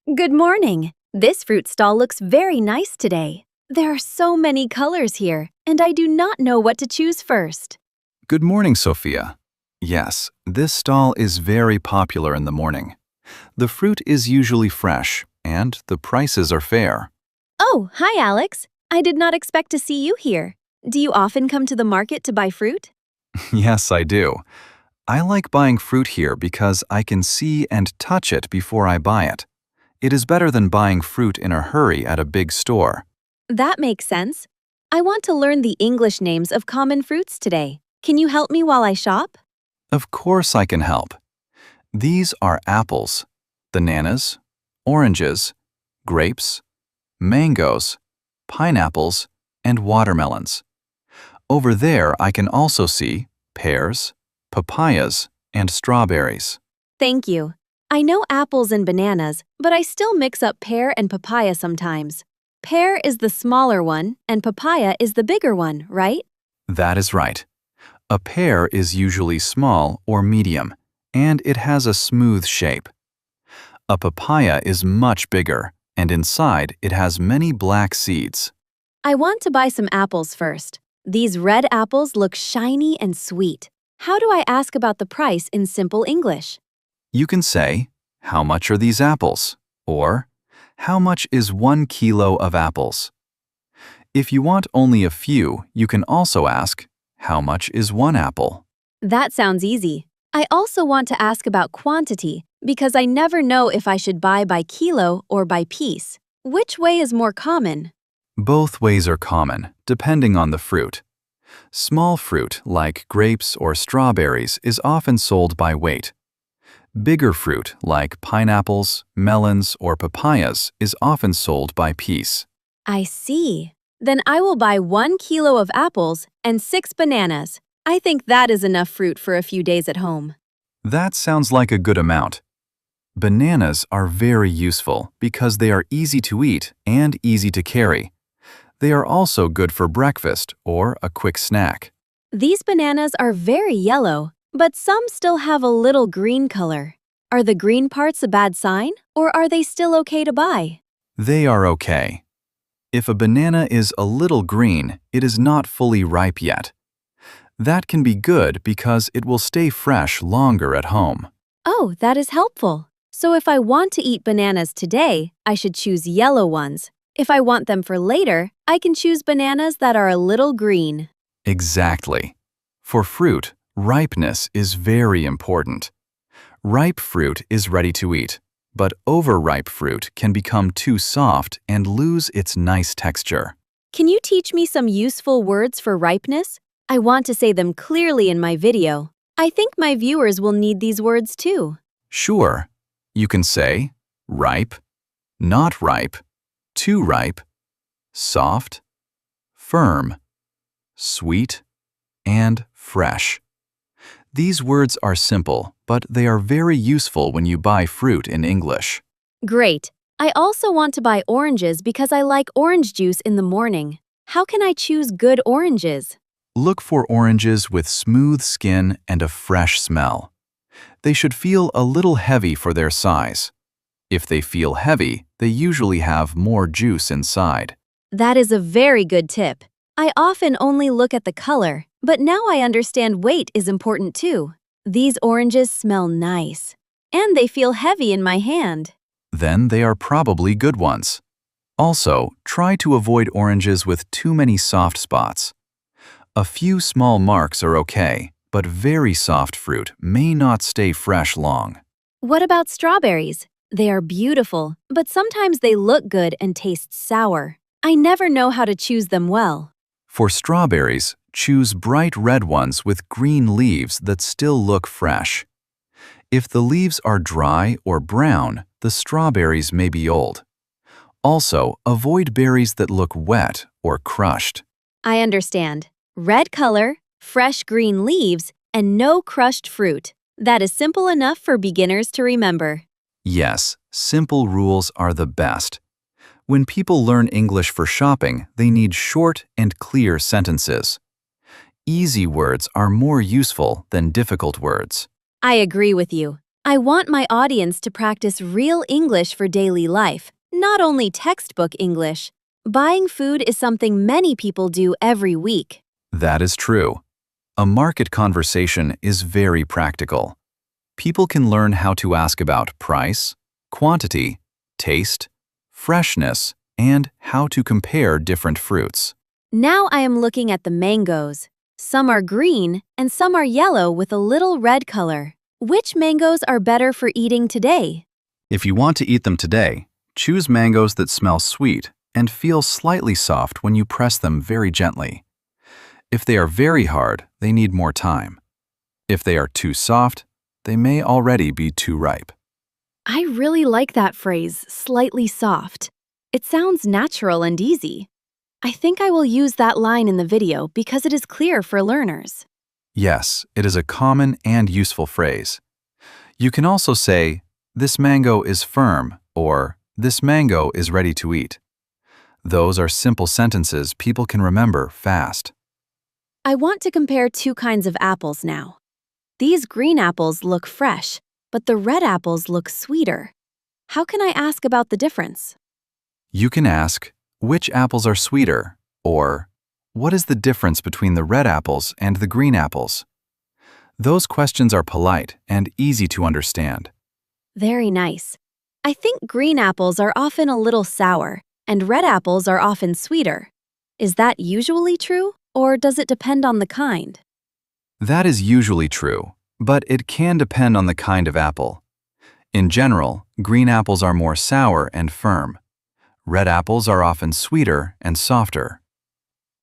Good morning. This fruit stall looks very nice today. There are so many colors here, and I do not know what to choose first. Good morning, Sophia. Yes, this stall is very popular in the morning. The fruit is usually fresh, and the prices are fair. Oh, hi, Alex. I did not expect to see you here. Do you often come to the market to buy fruit? Yes, I do. I like buying fruit here because I can see and touch it before I buy it. It is better than buying fruit in a hurry at a big store. That makes sense. I want to learn the English names of common fruits today. Can you help me while I shop? Of course I can help. These are apples, bananas, oranges, grapes, mangoes, pineapples, and watermelons. Over there I can also see pears, papayas, and strawberries. Thank you. I know apples and bananas, but I still mix up pear and papaya sometimes. Pear is the smaller one, and papaya is the bigger one, right? That is right. A pear is usually small or medium, and it has a smooth shape. A papaya is much bigger, and inside it has many black seeds. I want to buy some apples first. These red apples look shiny and sweet. How do I ask about the price in simple English? You can say, "How much are these apples?" or "How much is 1 kilo of apples?" If you want only a few, you can also ask, "How much is 1 apple?" That sounds easy. I also want to ask about quantity because I never know if I should buy by kilo or by piece. Which way is more common? Both ways are common, depending on the fruit. Small fruit, like grapes or strawberries, is often sold by weight. Bigger fruit, like pineapples, melons, or papayas, is often sold by piece. I see. Then I will buy 1 kilo of apples and 6 bananas. I think that is enough fruit for a few days at home. That sounds like a good amount. Bananas are very useful because they are easy to eat and easy to carry. They are also good for breakfast or a quick snack. These bananas are very yellow, but some still have a little green color. Are the green parts a bad sign, or are they still okay to buy? They are okay. If a banana is a little green, it is not fully ripe yet. That can be good because it will stay fresh longer at home. Oh, that is helpful. So if I want to eat bananas today, I should choose yellow ones. If I want them for later, I can choose bananas that are a little green. Exactly. For fruit, ripeness is very important. Ripe fruit is ready to eat, but overripe fruit can become too soft and lose its nice texture. Can you teach me some useful words for ripeness? I want to say them clearly in my video. I think my viewers will need these words too. Sure, you can say ripe, not ripe, too ripe, soft, firm, sweet, and fresh. These words are simple, but they are very useful when you buy fruit in English. Great. I also want to buy oranges because I like orange juice in the morning. How can I choose good oranges? Look for oranges with smooth skin and a fresh smell. They should feel a little heavy for their size. If they feel heavy, they usually have more juice inside. That is a very good tip. I often only look at the color, but now I understand weight is important too. These oranges smell nice, and they feel heavy in my hand. Then they are probably good ones. Also, try to avoid oranges with too many soft spots. A few small marks are okay, but very soft fruit may not stay fresh long. What about strawberries? They are beautiful, but sometimes they look good and taste sour. I never know how to choose them well. For strawberries, choose bright red ones with green leaves that still look fresh. If the leaves are dry or brown, the strawberries may be old. Also, avoid berries that look wet or crushed. I understand. Red color, fresh green leaves, and no crushed fruit. That is simple enough for beginners to remember. Yes, simple rules are the best. When people learn English for shopping, they need short and clear sentences. Easy words are more useful than difficult words. I agree with you. I want my audience to practice real English for daily life, not only textbook English. Buying food is something many people do every week. That is true. A market conversation is very practical. People can learn how to ask about price, quantity, taste, freshness, and how to compare different fruits. Now I am looking at the mangoes. Some are green and some are yellow with a little red color. Which mangoes are better for eating today? If you want to eat them today, choose mangoes that smell sweet and feel slightly soft when you press them very gently. If they are very hard, they need more time. If they are too soft, they may already be too ripe. I really like that phrase, slightly soft. It sounds natural and easy. I think I will use that line in the video because it is clear for learners. Yes, it is a common and useful phrase. You can also say, "This mango is firm," or "This mango is ready to eat." Those are simple sentences people can remember fast. I want to compare two kinds of apples now. These green apples look fresh, but the red apples look sweeter. How can I ask about the difference? You can ask, "Which apples are sweeter?" or "What is the difference between the red apples and the green apples?" Those questions are polite and easy to understand. Very nice. I think green apples are often a little sour, and red apples are often sweeter. Is that usually true, or does it depend on the kind? That is usually true, but it can depend on the kind of apple. In general, green apples are more sour and firm. Red apples are often sweeter and softer.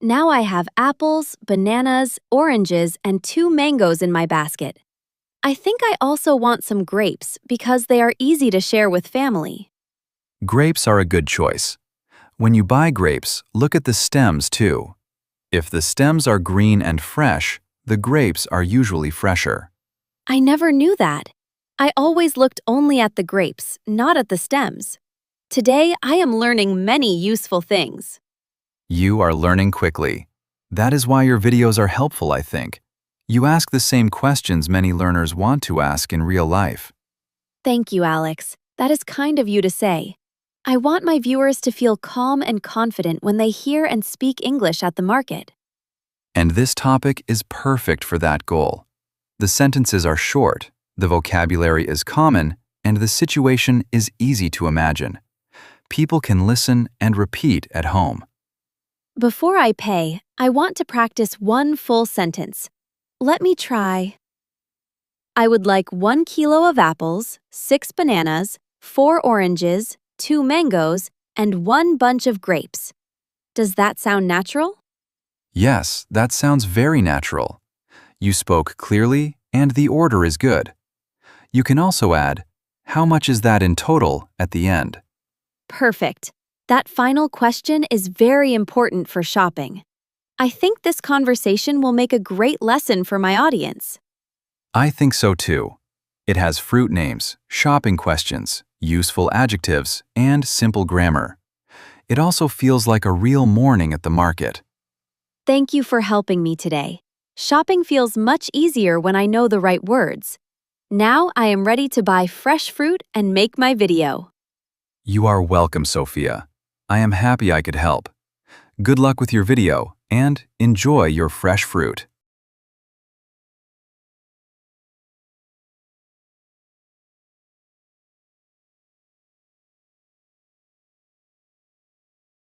Now I have apples, bananas, oranges, and 2 mangoes in my basket. I think I also want some grapes because they are easy to share with family. Grapes are a good choice. When you buy grapes, look at the stems too. If the stems are green and fresh, the grapes are usually fresher. I never knew that. I always looked only at the grapes, not at the stems. Today, I am learning many useful things. You are learning quickly. That is why your videos are helpful, I think. You ask the same questions many learners want to ask in real life. Thank you, Alex. That is kind of you to say. I want my viewers to feel calm and confident when they hear and speak English at the market. And this topic is perfect for that goal. The sentences are short, the vocabulary is common, and the situation is easy to imagine. People can listen and repeat at home. Before I pay, I want to practice one full sentence. Let me try. I would like 1 kilo of apples, 6 bananas, 4 oranges, 2 mangoes, and 1 bunch of grapes. Does that sound natural? Yes, that sounds very natural. You spoke clearly, and the order is good. You can also add, "How much is that in total?" at the end. Perfect. That final question is very important for shopping. I think this conversation will make a great lesson for my audience. I think so too. It has fruit names, shopping questions, useful adjectives, and simple grammar. It also feels like a real morning at the market. Thank you for helping me today. Shopping feels much easier when I know the right words. Now I am ready to buy fresh fruit and make my video. You are welcome, Sophia. I am happy I could help. Good luck with your video, and enjoy your fresh fruit.